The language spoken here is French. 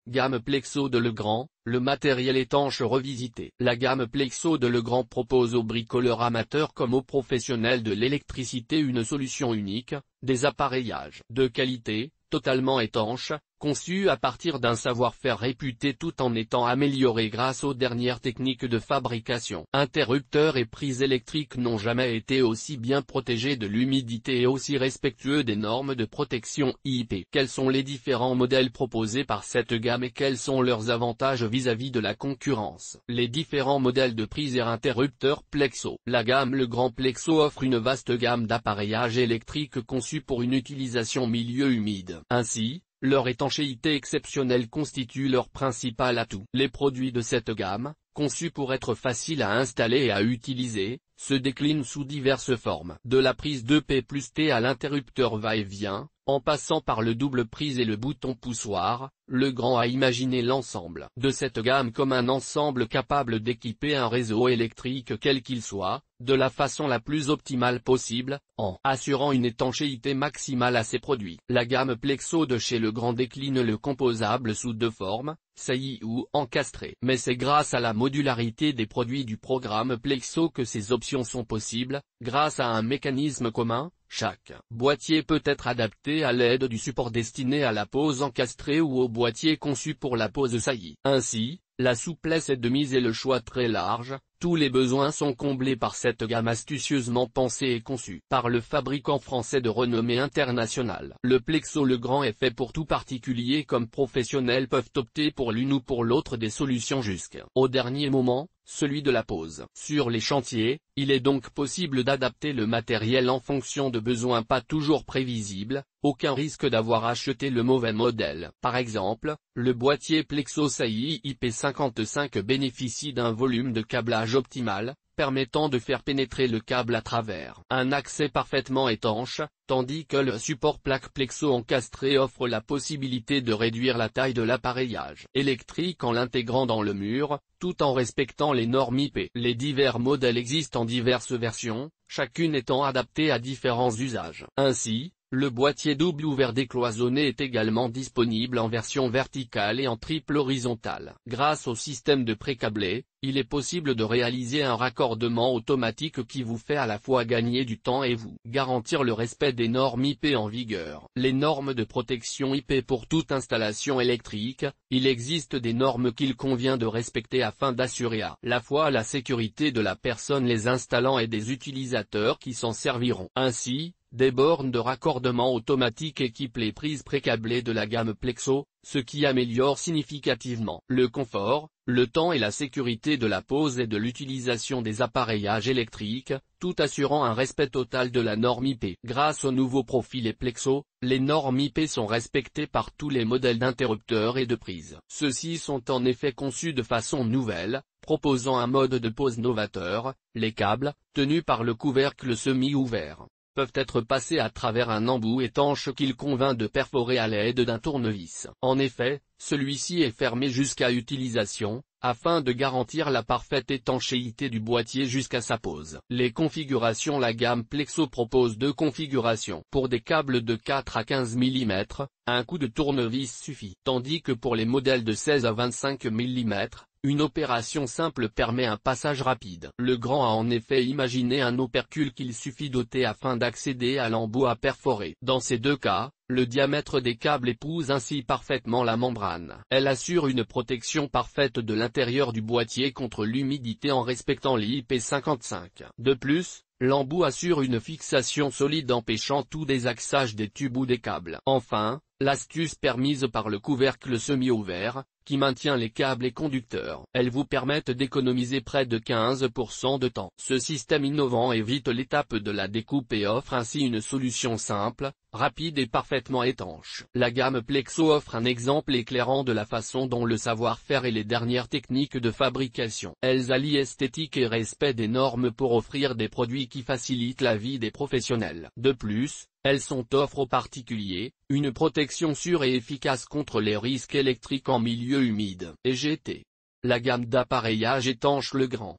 Gamme Plexo de Legrand, le matériel étanche revisité. La gamme Plexo de Legrand propose aux bricoleurs amateurs comme aux professionnels de l'électricité une solution unique, des appareillages de qualité, totalement étanches, conçus à partir d'un savoir-faire réputé tout en étant améliorés grâce aux dernières techniques de fabrication. Interrupteurs et prises électriques n'ont jamais été aussi bien protégés de l'humidité et aussi respectueux des normes de protection IP. Quels sont les différents modèles proposés par cette gamme et quels sont leurs avantages vis-à-vis de la concurrence? Les différents modèles de prises et interrupteurs Plexo. La gamme Legrand Plexo offre une vaste gamme d'appareillages électriques conçus pour une utilisation milieu humide. Ainsi, leur étanchéité exceptionnelle constitue leur principal atout. Les produits de cette gamme, conçus pour être faciles à installer et à utiliser, se déclinent sous diverses formes. De la prise 2P+T à l'interrupteur va-et-vient, en passant par le double prise et le bouton poussoir, Legrand a imaginé l'ensemble de cette gamme comme un ensemble capable d'équiper un réseau électrique quel qu'il soit, de la façon la plus optimale possible, en assurant une étanchéité maximale à ses produits. La gamme Plexo de chez Legrand décline le composable sous deux formes, saillie ou encastré. Mais c'est grâce à la modularité des produits du programme Plexo que ces options sont possibles, grâce à un mécanisme commun. Chaque boîtier peut être adapté à l'aide du support destiné à la pose encastrée ou au boîtier conçu pour la pose saillie. Ainsi, la souplesse est de mise et le choix très large, tous les besoins sont comblés par cette gamme astucieusement pensée et conçue par le fabricant français de renommée internationale. Le Plexo Legrand est fait pour tout particulier comme professionnels peuvent opter pour l'une ou pour l'autre des solutions jusqu'au dernier moment, celui de la pose. Sur les chantiers, il est donc possible d'adapter le matériel en fonction de besoins pas toujours prévisibles, aucun risque d'avoir acheté le mauvais modèle. Par exemple, le boîtier Plexo saillie IP55 bénéficie d'un volume de câblage optimal, permettant de faire pénétrer le câble à travers un accès parfaitement étanche, tandis que le support plaque Plexo encastré offre la possibilité de réduire la taille de l'appareillage électrique en l'intégrant dans le mur, tout en respectant les normes IP. Les divers modèles existent en diverses versions, chacune étant adaptée à différents usages. Ainsi, le boîtier double ouvert décloisonné est également disponible en version verticale et en triple horizontale. Grâce au système de pré-câblé, il est possible de réaliser un raccordement automatique qui vous fait à la fois gagner du temps et vous garantir le respect des normes IP en vigueur. Les normes de protection IP pour toute installation électrique, il existe des normes qu'il convient de respecter afin d'assurer à la fois la sécurité de la personne les installant et des utilisateurs qui s'en serviront. Ainsi, des bornes de raccordement automatique équipent les prises pré-câblées de la gamme Plexo, ce qui améliore significativement le confort, le temps et la sécurité de la pose et de l'utilisation des appareillages électriques, tout assurant un respect total de la norme IP. Grâce au nouveau profil Plexo, les normes IP sont respectées par tous les modèles d'interrupteurs et de prises. Ceux-ci sont en effet conçus de façon nouvelle, proposant un mode de pose novateur. Les câbles, tenus par le couvercle semi-ouvert, peuvent être passés à travers un embout étanche qu'il convient de perforer à l'aide d'un tournevis. En effet, celui-ci est fermé jusqu'à utilisation, afin de garantir la parfaite étanchéité du boîtier jusqu'à sa pose. Les configurations. La gamme Plexo propose deux configurations. Pour des câbles de 4 à 15 mm, un coup de tournevis suffit. Tandis que pour les modèles de 16 à 25 mm, une opération simple permet un passage rapide. Legrand a en effet imaginé un opercule qu'il suffit d'ôter afin d'accéder à l'embout à perforer. Dans ces deux cas, le diamètre des câbles épouse ainsi parfaitement la membrane. Elle assure une protection parfaite de l'intérieur du boîtier contre l'humidité en respectant l'IP55. De plus, l'embout assure une fixation solide empêchant tout désaxage des tubes ou des câbles. Enfin, l'astuce permise par le couvercle semi-ouvert, qui maintient les câbles et conducteurs. Elles vous permettent d'économiser près de 15% de temps. Ce système innovant évite l'étape de la découpe et offre ainsi une solution simple, rapide et parfaitement étanche. La gamme Plexo offre un exemple éclairant de la façon dont le savoir-faire et les dernières techniques de fabrication. Elles allient esthétique et respect des normes pour offrir des produits qui facilitent la vie des professionnels. De plus, elles offrent aux particuliers une protection sûre et efficace contre les risques électriques en milieu humide. Et GT. La gamme d'appareillage étanche Legrand.